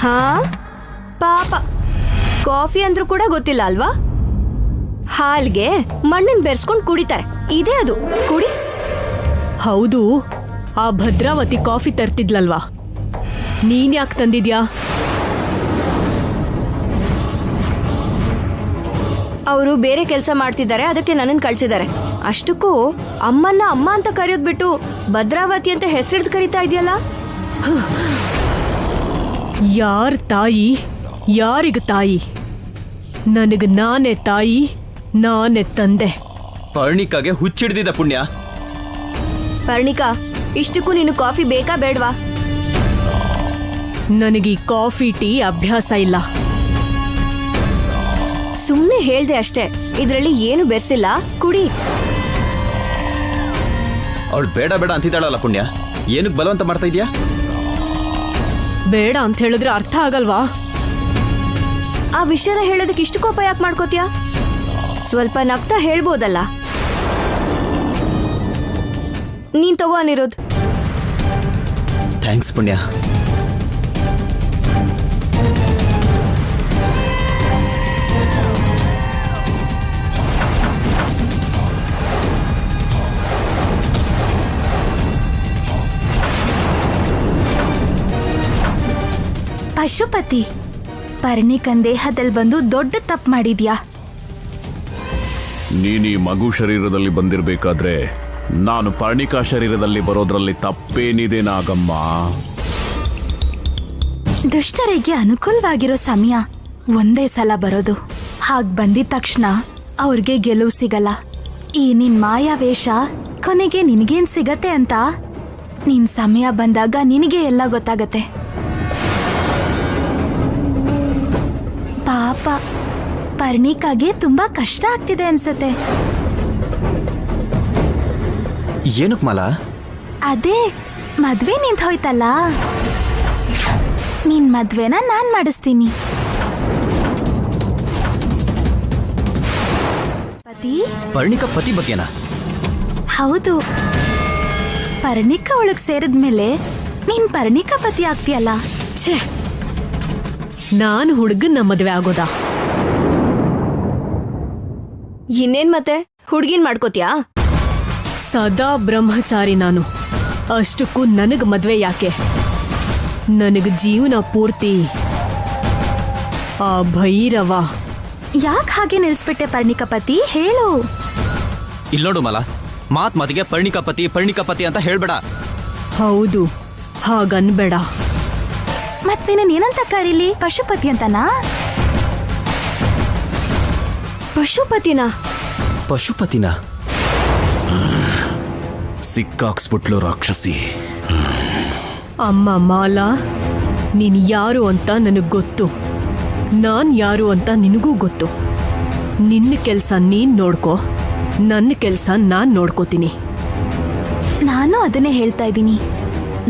ಹಾ ಪಾಪ, ಕಾಫಿ ಅಂದ್ರೂ ಕೂಡ ಗೊತ್ತಿಲ್ಲ ಅಲ್ವಾ? ಹಾಲ್ಗೆ ಮಣ್ಣನ್ ಬೆರೆಸ್ಕೊಂಡು ಕುಡಿತಾರೆ, ಇದೇ ಅದು, ಕುಡಿ. ಹೌದು, ಆ ಭದ್ರಾವತಿ ಕಾಫಿ ತರ್ತಿದ್ಲಲ್ವಾ, ನೀನ್ ಯಾಕೆ ತಂದಿದ್ಯಾ? ಅವರು ಬೇರೆ ಕೆಲಸ ಮಾಡ್ತಿದ್ದಾರೆ, ಅದಕ್ಕೆ ನನ್ನನ್ನು ಕಳ್ಸಿದ್ದಾರೆ. ಅಷ್ಟಕ್ಕೂ ಅಮ್ಮನ್ನ ಅಮ್ಮ ಅಂತ ಕರೆಯೋದ್ ಬಿಟ್ಟು ಭದ್ರಾವತಿ ಅಂತ ಹೆಸರಿಡ್ದು ಕರೀತಾ ಇದೆಯಲ್ಲ. ಯಾರ್ ತಾಯಿ, ಯಾರಿಗ ತಾಯಿ? ನನಗೆ ನಾನೇ ತಾಯಿ, ನಾನೇ ತಂದೆ. ಪರ್ಣಿಕಾಗೆ ಹುಚ್ಚಿಡ್ದಿದ್ದ ಪುಣ್ಯ. ಪರ್ಣಿಕಾ, ಇಷ್ಟಕ್ಕೂ ನೀನು ಕಾಫಿ ಬೇಕಾ ಬೇಡ್ವಾ? ನನಗೆ ಕಾಫಿ ಟೀ ಅಭ್ಯಾಸ ಇಲ್ಲ. ಸುಮ್ನೆ ಹೇಳ್ದೆ ಅಷ್ಟೇ, ಇದ್ರಲ್ಲಿ ಏನು ಬೆರ್ಸಿಲ್ಲ, ಕುಡಿ. ಅವಳು ಬೇಡ ಬೇಡ ಅಂತಿದ್ದಾಳಲ್ಲ ಪುಣ್ಯ, ಏನಕ್ಕೆ ಬಲವಂತ ಮಾಡ್ತಾ ಇದೀಯಾ? ಬೇಡ ಅಂತ ಹೇಳಿದ್ರೆ ಅರ್ಥ ಆಗಲ್ವಾ? ಆ ವಿಷಯನ ಹೇಳೋದಕ್ಕೆ ಇಷ್ಟು ಕೋಪ ಯಾಕೆ ಮಾಡ್ಕೋತೀಯ? ಸ್ವಲ್ಪ ನಗ್ತಾ ಹೇಳ್ಬೋದಲ್ಲ. ನೀನ್ ತಗೋ ಅನಿರುದ್ಧ್. ಥ್ಯಾಂಕ್ಸ್ ಪುಣ್ಯ. ಪಶುಪತಿ, ಪರ್ಣಿಕನ್ ದೇಹದಲ್ಲಿ ಬಂದು ದೊಡ್ಡ ತಪ್ಪು ಮಾಡಿದ್ಯಾ? ನೀನೀ ಮಗು ಶರೀರದಲ್ಲಿ ಬಂದಿರಬೇಕಾದ್ರೆ ನಾನು ಪರ್ಣಿಕಾ ಶರೀರದಲ್ಲಿ ಬರೋದ್ರಲ್ಲಿ ತಪ್ಪೇನಿದೆ ನಾಗಮ್ಮ? ದುಷ್ಟರಿಗೆ ಅನುಕೂಲವಾಗಿರೋ ಸಮಯ ಒಂದೇ ಸಲ ಬರೋದು. ಹಾಗ್ ಬಂದಿದ ತಕ್ಷಣ ಅವ್ರಿಗೆ ಗೆಲುವು ಸಿಗಲ್ಲ. ಈ ನಿನ್ ಮಾಯಾವೇಶ ಕೊನೆಗೆ ನಿನಗೇನ್ ಸಿಗತ್ತೆ ಅಂತ ನಿನ್ ಸಮಯ ಬಂದಾಗ ನಿನಗೆ ಎಲ್ಲ ಗೊತ್ತಾಗತ್ತೆ. ಪಾಪ, ಪರ್ಣಿಕಾಗೆ ತುಂಬಾ ಕಷ್ಟ ಆಗ್ತಿದೆ ಅನ್ಸತ್ತೆ. ಏನಕ್ ಮಾಲಾ? ಅದೇ ಮದ್ವೆ ನಿಂತ್ ಹೋಯ್ತಲ್ಲ, ನಿನ್ ಮದ್ವೆನ ನಾನ್ ಮಾಡಿಸ್ತೀನಿ. ಪತಿ? ಪರ್ಣಿಕಾ ಪತಿ ಬಗ್ಗೆನಾ? ಹೌದು, ಪರ್ಣಿಕಾ ಒಳಗ್ ಸೇರಿದ್ಮೇಲೆ ನೀನ್ ಪರ್ಣಿಕಾ ಪತಿ ಆಗ್ತೀಯಲ್ಲ. ಛೇ, ನಾನು ಹುಡುಗನ್ನ ಮದ್ವೆ ಆಗೋದಾ? ಇನ್ನೇನ್ ಮತ್ತೆ, ಹುಡ್ಗಿನ್ ಮಾಡ್ಕೋತ್ಯಾ? ಸದಾ ಬ್ರಹ್ಮಚಾರಿ ನಾನು. ಅಷ್ಟಕ್ಕೂ ನನಗ್ ಮದ್ವೆ ಯಾಕೆ? ನನಗ್ ಜೀವನ ಪೂರ್ತಿ ಆ ಭೈರವ. ಯಾಕೆ ಹಾಗೆ ನಿಲ್ಸ್ಬಿಟ್ಟೆ ಪರ್ಣಿಕಾ ಪತಿ, ಹೇಳು. ಇಲ್ಲೋಡು ಮಾಲಾ, ಮಾತಿಗೆ ಪರ್ಣಿಕಾ ಪತಿ ಅಂತ ಹೇಳ್ಬೇಡ. ಹೌದು, ಹಾಗನ್ಬೇಡ. ಮತ್ ನೀನೇನಂತ ಕರೀಲಿ? ಪಶುಪತಿ ಅಂತನಾ? ಪಶುಪತಿನಾ? ಪಶುಪತಿನ? ಸಿಕ್ಕಾಕ್ಸ್ಬಿಟ್ಲು ರಾಕ್ಷಸಿ. ಅಮ್ಮ ಮಾಲಾ, ನೀನ್ ಯಾರು ಅಂತ ನನಗ್ ಗೊತ್ತು, ನಾನ್ ಯಾರು ಅಂತ ನಿನಗೂ ಗೊತ್ತು. ನಿನ್ನ ಕೆಲ್ಸ ನೀನ್ ನೋಡ್ಕೋ, ನನ್ನ ಕೆಲ್ಸ ನಾನ್ ನೋಡ್ಕೋತೀನಿ. ನಾನು ಅದನ್ನೇ ಹೇಳ್ತಾ ಇದ್ದೀನಿ.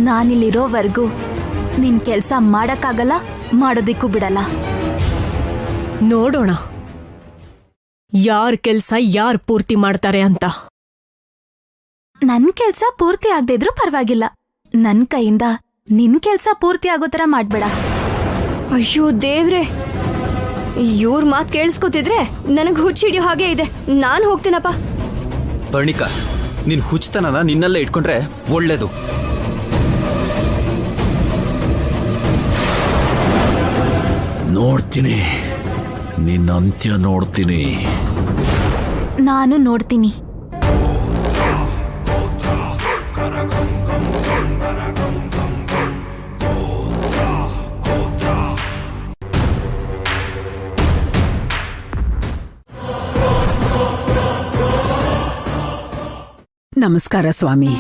ನಾನಿಲ್ಲಿರೋವರೆಗೂ ನಿನ್ ಕೆಲ್ಸ ಮಾಡಕ್ಕಾಗಲ್ಲ, ಮಾಡೋದಿಕ್ಕೂ ಬಿಡಲ್ಲ. ನೋಡೋಣ ಯಾರ್ ಕೆಲ್ಸ ಯಾರ್ ಪೂರ್ತಿ ಮಾಡ್ತಾರೆ ಅಂತ. ನನ್ ಕೆಲ್ಸ ಪೂರ್ತಿ ಆಗದೆ ಇದ್ರೂ ಪರವಾಗಿಲ್ಲ, ನನ್ ಕೈಯಿಂದ ನಿನ್ ಕೆಲ್ಸ ಪೂರ್ತಿ ಆಗೋ ತರ ಮಾಡ್ಬೇಡ. ಅಯ್ಯೋ ದೇವ್ರೆ, ಇವ್ರ ಮಾತ್ ಕೇಳಿಸ್ಕೊತಿದ್ರೆ ನನಗ್ ಹುಚ್ಚಿಡಿಯೋ ಹಾಗೆ ಇದೆ. ನಾನ್ ಹೋಗ್ತೀನಪ್ಪ. ಪರ್ಣಿಕಾ, ನಿನ್ ಹುಚ್ಚತನನ ನಿನ್ನಲ್ಲೇ ಇಟ್ಕೊಂಡ್ರೆ ಒಳ್ಳೇದು. ನೋಡ್ತೀನಿ, ನಿನ್ನ ಅಂತ್ಯ ನೋಡ್ತೀನಿ. ನಾನು ನೋಡ್ತೀನಿ. ನಮಸ್ಕಾರ ಸ್ವಾಮಿ.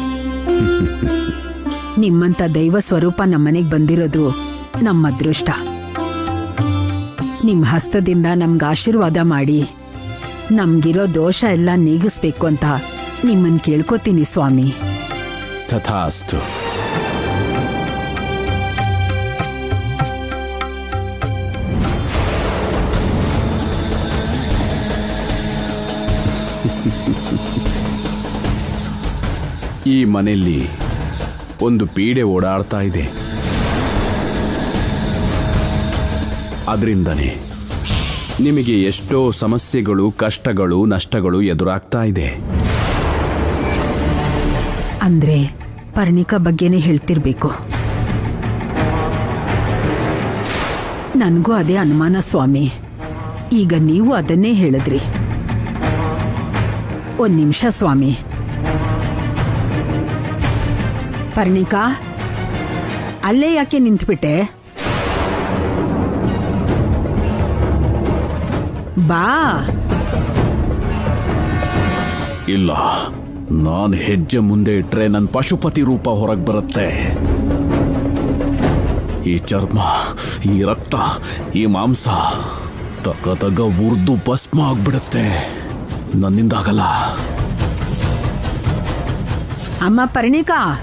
ನಿಮ್ಮಂತ ದೈವ ಸ್ವರೂಪ ನಮ್ಮನೆಗೆ ಬಂದಿರೋದು ನಮ್ಮ ಅದೃಷ್ಟ. ನಿಮ್ಮ ಹಸ್ತದಿಂದ ನಮ್ಗೆ ಆಶೀರ್ವಾದ ಮಾಡಿ ನಮ್ಗಿರೋ ದೋಷ ಎಲ್ಲ ನೀಗಿಸ್ಬೇಕು ಅಂತ ನಿಮ್ಮನ್ ಕೇಳ್ಕೊತೀನಿ ಸ್ವಾಮಿ. ತಥಾಸ್ತು. ಈ ಮನೆಯಲ್ಲಿ ಒಂದು ಪೀಡೆ ಓಡಾಡ್ತಾ ಇದೆ. ಅದರಿಂದನೇ ನಿಮಗೆ ಎಷ್ಟೋ ಸಮಸ್ಯೆಗಳು, ಕಷ್ಟಗಳು, ನಷ್ಟಗಳು ಎದುರಾಗ್ತಾ ಇದೆ. ಅಂದ್ರೆ ಪರ್ಣಿಕಾ ಬಗ್ಗೆನೇ ಹೇಳ್ತಿರ್ಬೇಕು. ನನಗೂ ಅದೇ ಅನುಮಾನ ಸ್ವಾಮಿ. ಈಗ ನೀವು ಅದನ್ನೇ ಹೇಳಿದ್ರಿ. ಒಂದ್ ನಿಮಿಷ ಸ್ವಾಮಿ. ಪರ್ಣಿಕಾ, ಅಲ್ಲೇ ಯಾಕೆ ನಿಂತ್ಬಿಟ್ಟೆ? ಬಾ. ಇಲ್ಲ, ನಾನು ಹೆಜ್ಜೆ ಮುಂದೆ ಇಟ್ರೆ ನನ್ನ ಪಶುಪತಿ ರೂಪ ಹೊರಗೆ ಬರುತ್ತೆ. ಈ ಚರ್ಮ, ಈ ರಕ್ತ, ಈ ಮಾಂಸ ತಗ ಉರ್ದು ಭಸ್ಮ ಆಗ್ಬಿಡುತ್ತೆ. ನನ್ನಿಂದಾಗಲ್ಲ. ಅಮ್ಮ ಪರ್ಣಿಕಾ,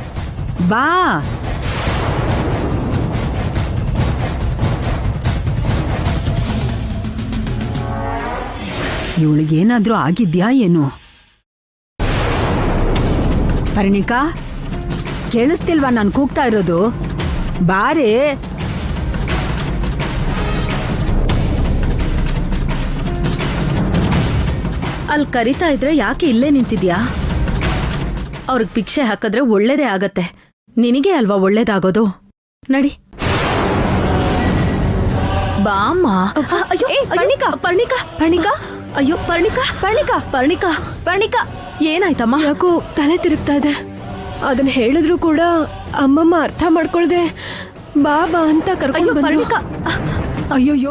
ಬಾ. ಇವಳಿಗೇನಾದ್ರೂ ಆಗಿದ್ಯಾ ಏನು? ಪರ್ಣಿಕಾ, ಕೇಳಿಸ್ತಿಲ್ವಾ ನಾನು ಕೂಗ್ತಾ ಇರೋದು? ಬಾರೇ. ಅಲ್ಲಿ ಕರಿತಾ ಇದ್ರೆ ಯಾಕೆ ಇಲ್ಲೇ ನಿಂತಿದ್ಯಾ? ಅವ್ರಿಗೆ ಭಿಕ್ಷೆ ಹಾಕಿದ್ರೆ ಒಳ್ಳೇದೇ ಆಗತ್ತೆ. ನಿನಗೆ ಅಲ್ವಾ ಒಳ್ಳೇದಾಗೋದು. ನಡಿ ಬಾಮ್ಮ. ಅಯ್ಯೋ, ಏ, ಪರ್ಣಿಕಾ, ಪರ್ಣಿಕಾ, ಪರ್ಣಿಕಾ, ಅಯ್ಯೋ ಪರ್ಣಿಕಾ, ಪರ್ಣಿಕಾ, ಪರ್ಣಿಕಾ, ಪರ್ಣಿಕಾ. ಏನಾಯ್ತಮ್ಮ? ಯಾಕೋ ತಲೆ ತಿರುಗ್ತಾ ಇದೆ. ಅದನ್ನ ಹೇಳಿದ್ರು ಕೂಡ ಅಮ್ಮಮ್ಮ ಅರ್ಥ ಮಾಡ್ಕೊಳ್ದೆ ಬಾಬಾ ಅಂತ ಅಯ್ಯೋ ಕರ್ಕೊಂಡು ಬಂದ್ರು. ಪರ್ಣಿಕಾ, ಅಯ್ಯೋಯ್ಯೋ,